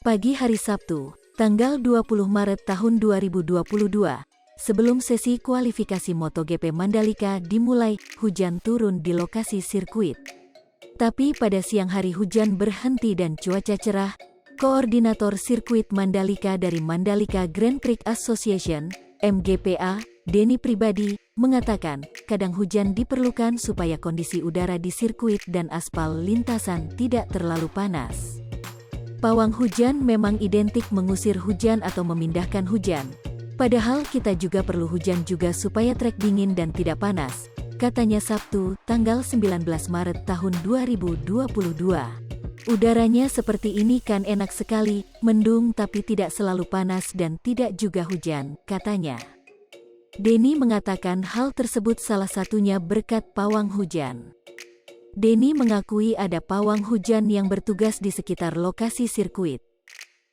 Pagi hari Sabtu, tanggal 20 Maret tahun 2022, sebelum sesi kualifikasi MotoGP Mandalika dimulai, hujan turun di lokasi sirkuit. Tapi pada siang hari hujan berhenti dan cuaca cerah. Koordinator sirkuit Mandalika dari Mandalika Grand Prix Association, MGPA, Denny Pribadi, mengatakan, kadang hujan diperlukan supaya kondisi udara di sirkuit dan aspal lintasan tidak terlalu panas. Pawang hujan memang identik mengusir hujan atau memindahkan hujan. Padahal kita juga perlu hujan juga supaya trek dingin dan tidak panas, katanya Sabtu, tanggal 19 Maret tahun 2022. Udaranya seperti ini kan enak sekali, mendung tapi tidak selalu panas dan tidak juga hujan, katanya. Denny mengatakan hal tersebut salah satunya berkat pawang hujan. Denny mengakui ada pawang hujan yang bertugas di sekitar lokasi sirkuit.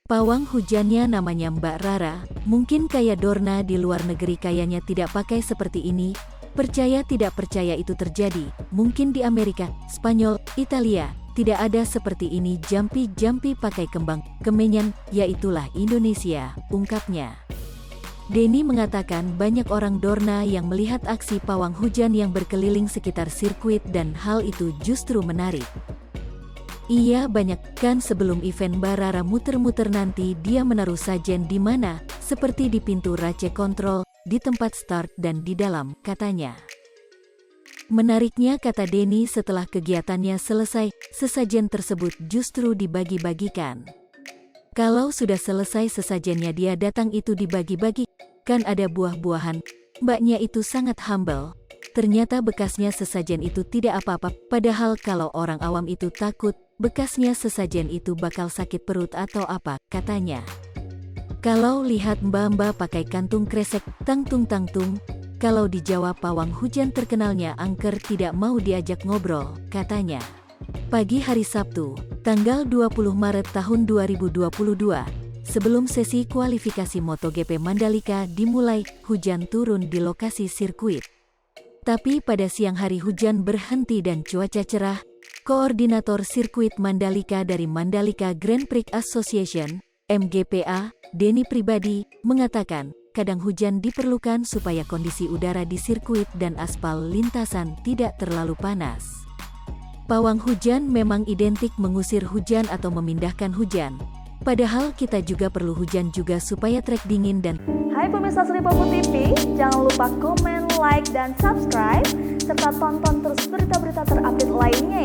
Pawang hujannya namanya Mbak Rara, mungkin kayak Dorna di luar negeri kayaknya tidak pakai seperti ini. Percaya tidak percaya itu terjadi, mungkin di Amerika, Spanyol, Italia, tidak ada seperti ini jampi-jampi pakai kembang, kemenyan, yaitulah Indonesia, ungkapnya. Denny mengatakan banyak orang Dorna yang melihat aksi pawang hujan yang berkeliling sekitar sirkuit dan hal itu justru menarik. Iya banyak kan sebelum event Barara muter-muter nanti dia menaruh sajen di mana, seperti di pintu race kontrol, di tempat start dan di dalam, katanya. Menariknya kata Denny setelah kegiatannya selesai, sesajen tersebut justru dibagi-bagikan. Kalau sudah selesai sesajennya dia datang itu dibagi-bagi, kan ada buah-buahan. Mbaknya itu sangat humble. Ternyata bekasnya sesajen itu tidak apa-apa, padahal kalau orang awam itu takut, bekasnya sesajen itu bakal sakit perut atau apa, katanya. Kalau lihat mbak-mbak pakai kantung kresek, tangtung-tangtung, kalau di Jawa pawang hujan terkenalnya angker tidak mau diajak ngobrol, katanya. Pagi hari Sabtu, tanggal 20 Maret tahun 2022, sebelum sesi kualifikasi MotoGP Mandalika dimulai, hujan turun di lokasi sirkuit. Tapi pada siang hari hujan berhenti dan cuaca cerah. Koordinator sirkuit Mandalika dari Mandalika Grand Prix Association, MGPA, Denny Pribadi, mengatakan, kadang hujan diperlukan supaya kondisi udara di sirkuit dan aspal lintasan tidak terlalu panas. Pawang hujan memang identik mengusir hujan atau memindahkan hujan. Padahal kita juga perlu hujan juga supaya trek dingin dan... Hai pemirsa Sri Popo TV, jangan lupa komen, like, dan subscribe, serta tonton terus berita-berita terupdate lainnya